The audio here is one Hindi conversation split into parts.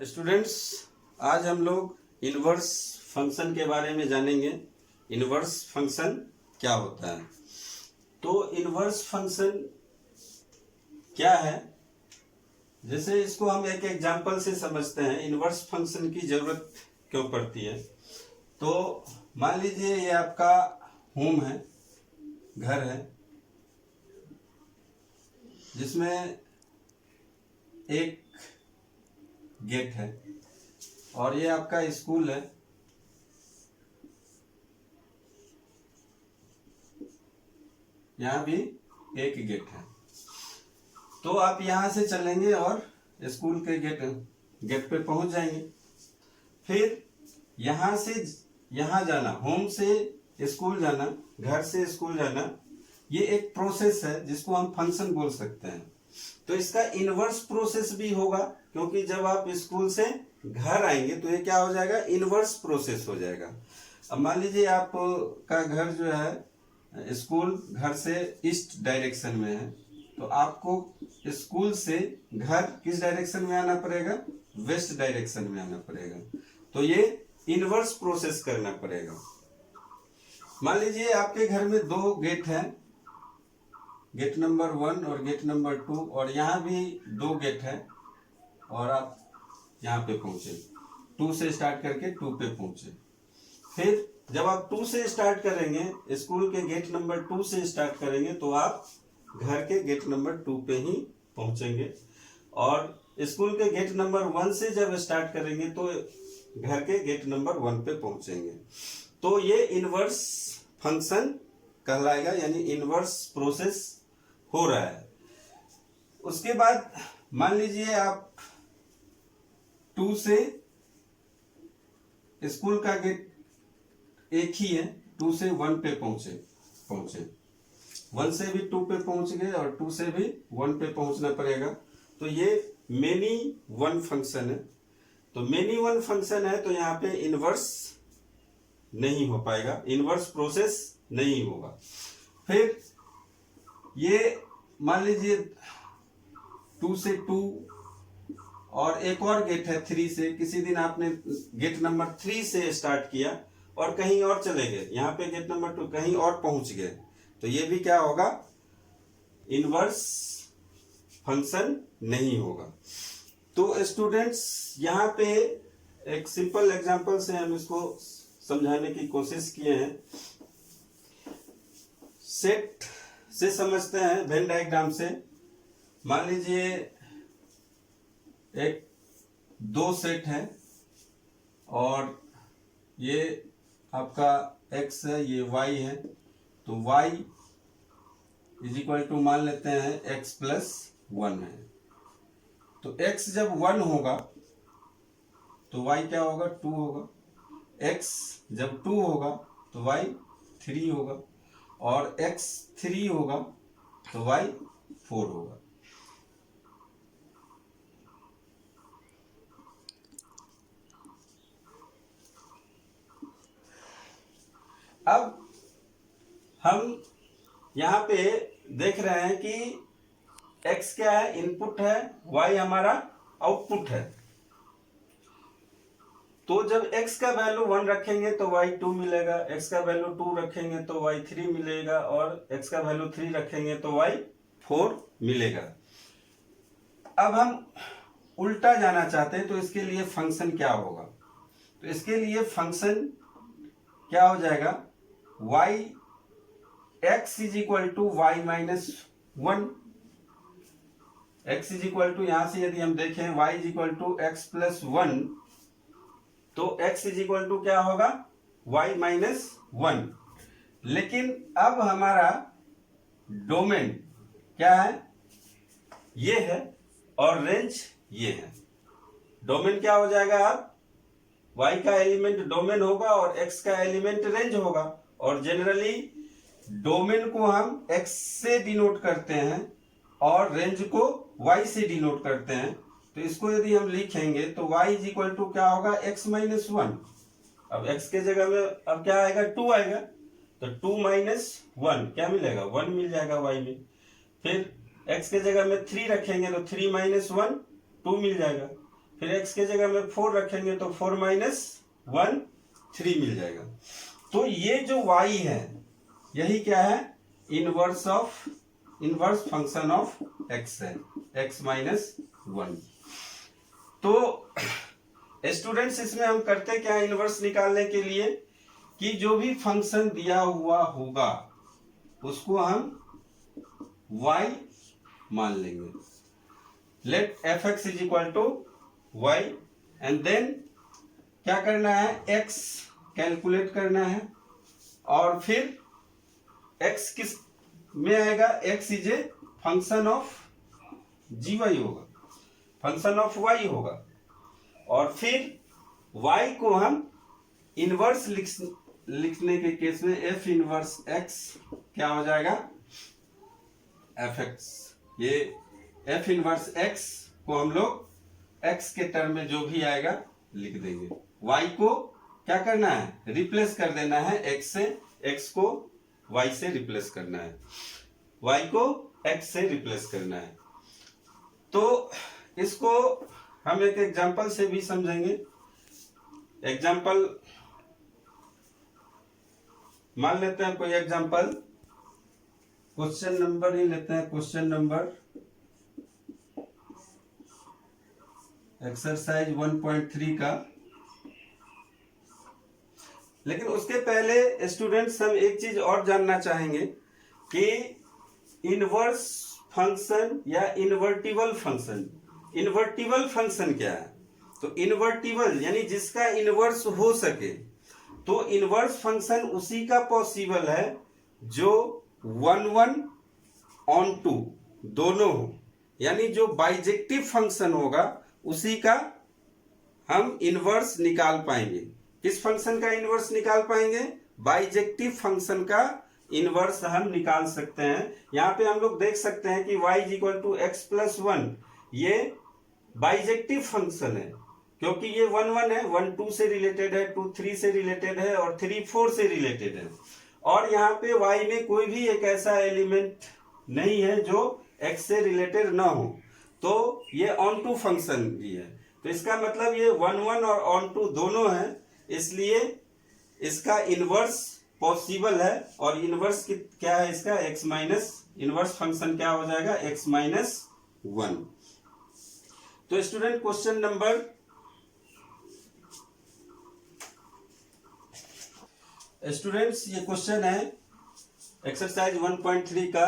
स्टूडेंट्स, आज हम लोग इनवर्स फंक्शन के बारे में जानेंगे। इनवर्स फंक्शन क्या होता है? तो इनवर्स फंक्शन क्या है, जैसे इसको हम एक एग्जांपल से समझते हैं। इनवर्स फंक्शन की जरूरत क्यों पड़ती है? तो मान लीजिए ये आपका होम है, घर है, जिसमें एक गेट है, और ये आपका स्कूल है। यहाँ भी एक गेट है। तो आप यहाँ से चलेंगे और स्कूल के गेट पे पहुंच जाएंगे। फिर यहाँ से यहाँ जाना, होम से स्कूल जाना, घर से स्कूल जाना, ये एक प्रोसेस है जिसको हम फंक्शन बोल सकते हैं। तो इसका इनवर्स प्रोसेस भी होगा, क्योंकि जब आप स्कूल से घर आएंगे तो ये क्या हो जाएगा? इनवर्स प्रोसेस हो जाएगा। अब मान लीजिए आपका घर जो है, स्कूल घर से ईस्ट डायरेक्शन में है, तो आपको स्कूल से घर किस डायरेक्शन में आना पड़ेगा? वेस्ट डायरेक्शन में आना पड़ेगा। तो ये इनवर्स प्रोसेस करना पड़ेगा। मान लीजिए आपके घर में दो गेट हैं, गेट नंबर 1 और गेट नंबर 2, और यहाँ भी दो गेट है, और आप यहाँ पे पहुंचे, 2 से स्टार्ट करके 2 पे पहुंचे। फिर जब आप 2 से स्टार्ट करेंगे, स्कूल के गेट नंबर 2 से स्टार्ट करेंगे, तो आप घर के गेट नंबर 2 पे ही पहुंचेंगे। और स्कूल के गेट नंबर 1 से जब स्टार्ट करेंगे तो घर के गेट नंबर 1 पे पहुंचेंगे। तो ये इनवर्स फंक्शन कहलाएगा, यानी इनवर्स प्रोसेस हो रहा है। उसके बाद मान लीजिए आप 2 से, स्कूल का गेट एक ही है, 2 से 1 पे पहुंचे 1 से भी 2 पे पहुंच गए, और 2 से भी 1 पे पहुंचना पड़ेगा। तो ये मेनी वन फंक्शन है। तो मेनी वन फंक्शन है, तो यहाँ पे इनवर्स नहीं हो पाएगा, इनवर्स प्रोसेस नहीं होगा। फिर ये मान लीजिए 2 से 2, और एक और गेट है 3 से। किसी दिन आपने गेट नंबर 3 से स्टार्ट किया और कहीं और चले गए, यहाँ पे गेट नंबर 2 कहीं और पहुंच गए, तो ये भी क्या होगा? इनवर्स फंक्शन नहीं होगा। तो स्टूडेंट्स, यहाँ पे एक सिंपल एग्जांपल से हम इसको समझाने की कोशिश किए हैं। सेट से समझते हैं, वेन डायग्राम से। मान लीजिए एक 2 सेट है, और ये आपका x है, ये y है। तो y इज इक्वल टू मान लेते हैं x प्लस 1 है। तो x जब 1 होगा तो y क्या होगा? 2 होगा। x जब 2 होगा तो y 3 होगा, और x 3 होगा तो y 4 होगा। अब हम यहाँ पे देख रहे हैं कि x क्या है? इनपुट है, y हमारा आउटपुट है। तो जब x का वैल्यू 1 रखेंगे तो y 2 मिलेगा, x का वैल्यू 2 रखेंगे तो y 3 मिलेगा, और x का वैल्यू 3 रखेंगे तो y 4 मिलेगा। अब हम उल्टा जाना चाहते हैं, तो इसके लिए फंक्शन क्या होगा? तो इसके लिए फंक्शन क्या हो जाएगा? y x is equal to y minus 1। x is equal to, यहां से यदि हम देखें, y is equal to x plus 1, तो x इज इक्वल टू क्या होगा? y minus 1। लेकिन अब हमारा डोमेन क्या है? ये है, और रेंज ये है। डोमेन क्या हो जाएगा? अब y का एलिमेंट डोमेन होगा और x का एलिमेंट रेंज होगा। और जनरली डोमेन को हम x से डिनोट करते हैं और रेंज को y से डिनोट करते हैं। तो इसको यदि हम लिखेंगे तो y इज इक्वल टू क्या होगा? x minus 1। अब x के जगह में अब क्या आएगा? 2 आएगा। तो 2 माइनस 1 क्या मिलेगा? 1 मिल जाएगा y में। फिर x के जगह में 3 रखेंगे तो 3 माइनस 1 2 मिल जाएगा। फिर x के जगह में 4 रखेंगे तो 4 माइनस 1 3 मिल जाएगा। तो ये जो y है यही क्या है, इनवर्स फंक्शन ऑफ x है, x माइनस 1। तो स्टूडेंट्स इसमें हम करते क्या है इनवर्स निकालने के लिए, कि जो भी फंक्शन दिया हुआ होगा उसको हम y मान लेंगे। Let fx is equal to y and then क्या करना है, x कैलकुलेट करना है और फिर x किस में आएगा, x is a function of gy होगा, फंक्शन ऑफ y होगा। और फिर y को हम इनवर्स लिखने के केस में f इनवर्स x क्या हो जाएगा, fx। ये f इनवर्स x को हम लोग x के टर्म में जो भी आएगा लिख देंगे। y को क्या करना है, रिप्लेस कर देना है x से, x को y से रिप्लेस करना है, y को x से रिप्लेस करना है। तो इसको हम एक एग्जांपल से भी समझेंगे। एग्जांपल मान लेते हैं, कोई एग्जांपल क्वेश्चन नंबर ही लेते हैं, क्वेश्चन नंबर एक्सरसाइज 1.3 का। लेकिन उसके पहले स्टूडेंट्स हम एक चीज और जानना चाहेंगे कि इनवर्स फंक्शन या इन्वर्टिबल फंक्शन, इन्वर्टिबल फंक्शन क्या है। तो इन्वर्टिबल यानी जिसका इनवर्स हो सके, तो इनवर्स फंक्शन उसी का पॉसिबल है जो 1 1 ऑन 2 दोनों हो, यानी जो बाइजेक्टिव फंक्शन होगा उसी का हम इनवर्स निकाल पाएंगे। किस फंक्शन का इनवर्स निकाल पाएंगे, बाइजेक्टिव फंक्शन का इनवर्स हम निकाल सकते हैं। यहाँ पे हम लोग देख सकते हैं कि y is equal to x plus 1 ये बाइजेक्टिव फंक्शन है, क्योंकि ये 1 1 है, 1 2 से रिलेटेड है, 2 3 से रिलेटेड है और 3 4 से रिलेटेड है। और यहाँ पे y में कोई भी एक ऐसा एलिमेंट नहीं है जो x से रिलेटेड ना हो, तो ये ऑन टू फंक्शन भी है। तो इसका मतलब ये 1 1 और ऑन टू दोनों है, इसलिए इसका इनवर्स पॉसिबल है। और इनवर्स क्या है इसका, x माइनस, इनवर्स फंक्शन क्या हो जाएगा, x माइनस 1। तो स्टूडेंट क्वेश्चन नंबर स्टूडेंट्स ये क्वेश्चन है एक्सरसाइज 1.3 का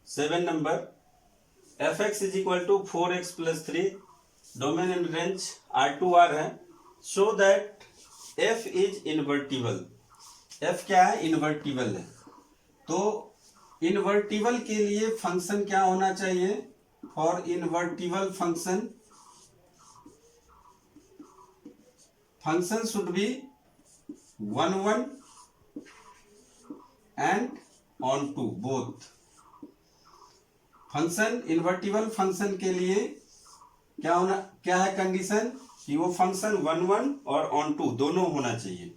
7 number. fx is equal to 4x plus 3, domain and range R2R है। Show that f is invertible. f क्या है, इन्वर्टिबल है। तो इन्वर्टिबल के लिए फंक्शन क्या होना चाहिए, for invertible function should be 1 1 and onto both. Function invertible function के लिए क्या है कंडीशन, कि वो फंक्शन 1 1 और ऑन टू दोनों होना चाहिए।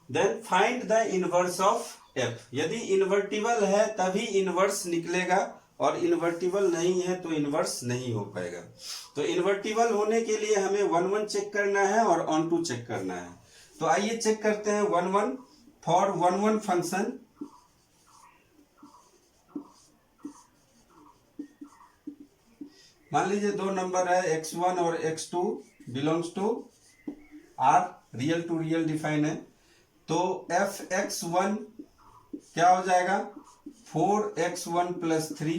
Then find the inverse of f। यदि इन्वर्टिबल है तभी इनवर्स निकलेगा, और इन्वर्टिबल नहीं है तो इनवर्स नहीं हो पाएगा। तो इन्वर्टिबल होने के लिए हमें 1 1 चेक करना है और ऑन टू चेक करना है। तो आइए चेक करते हैं 1 1। फॉर 1 1 फंक्शन मान लीजिए दो नंबर है x1 और x2 belongs to R, real to real define है। तो fx1 क्या हो जाएगा, 4x1 प्लस 3।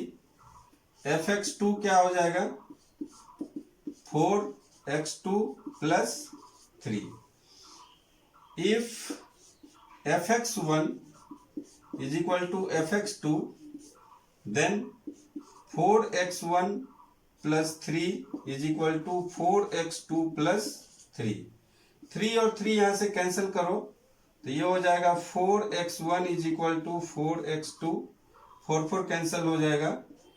fx2 क्या हो जाएगा, 4x2 plus 3। If fx1 is equal to fx2, then 4x1 plus 3 is equal to 4x2 plus 3। 3 और 3 यहां से कैंसिल करो तो ये हो जाएगा 4x1 is equal to 4x2, 4 4 cancel हो जाएगा,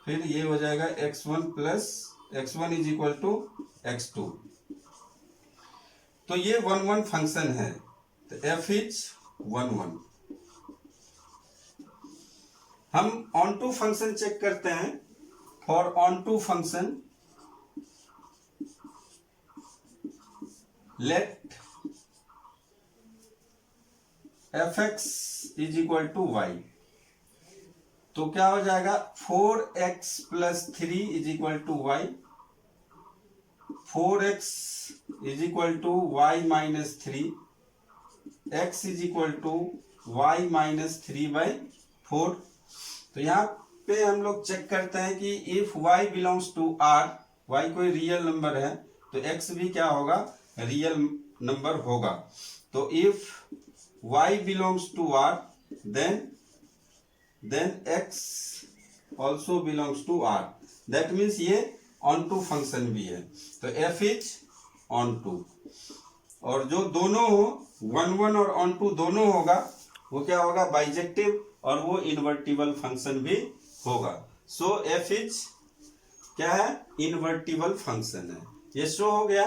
फिर ये हो जाएगा x1 plus x1 is equal to x2। तो ये 1 1 फंक्शन है, तो f इज 1 1। हम ऑन टू फंक्शन चेक करते हैं। For onto function let fx is equal to y, तो क्या हो जाएगा 4x plus 3 is equal to y, 4x is equal to y minus 3, x is equal to y minus 3/4। तो यहाँ पे हम लोग चेक करते हैं कि if y belongs to r, y कोई रियल नंबर है तो x भी क्या होगा, रियल नंबर होगा। तो if y belongs to r then x also belongs to r, that means ये ऑन टू फंक्शन भी है। तो f इज ऑन टू, और जो दोनों हो 1 1 और ऑन टू दोनों होगा वो क्या होगा, बाइजेक्टिव, और वो इन्वर्टिबल फंक्शन भी होगा। सो f इज क्या है, इन्वर्टिबल फंक्शन है। ये शो हो गया।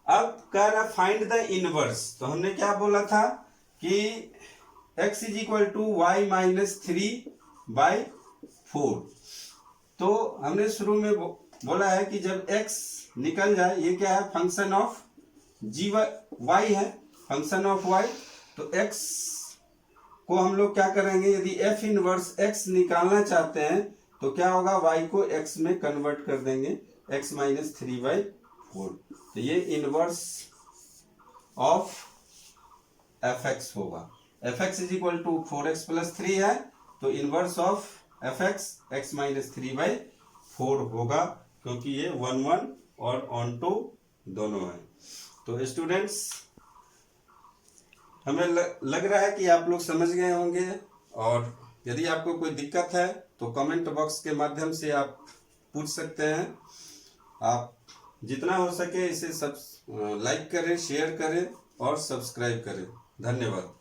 अब कह रहा फाइंड द इनवर्स, तो हमने क्या बोला था कि x is equal to y minus 3/4। तो हमने शुरू में बोला है कि जब x निकल जाए, ये क्या है, फंक्शन ऑफ y है, फंक्शन ऑफ y, तो x को हम लोग क्या करेंगे, यदि f इनवर्स x निकालना चाहते हैं तो क्या होगा, y को x में कन्वर्ट कर देंगे, x माइनस 3/4। तो ये इनवर्स ऑफ fx होगा। fx is equal to 4x plus 3 है, तो inverse of fx x minus 3/4 होगा, क्योंकि ये 1 1 और ऑन टू दोनों है। तो स्टूडेंट्स, हमें लग रहा है कि आप लोग समझ गए होंगे, और यदि आपको कोई दिक्कत है तो कमेंट बॉक्स के माध्यम से आप पूछ सकते हैं। आप जितना हो सके इसे सब लाइक करें, शेयर करें और सब्सक्राइब करें। धन्यवाद।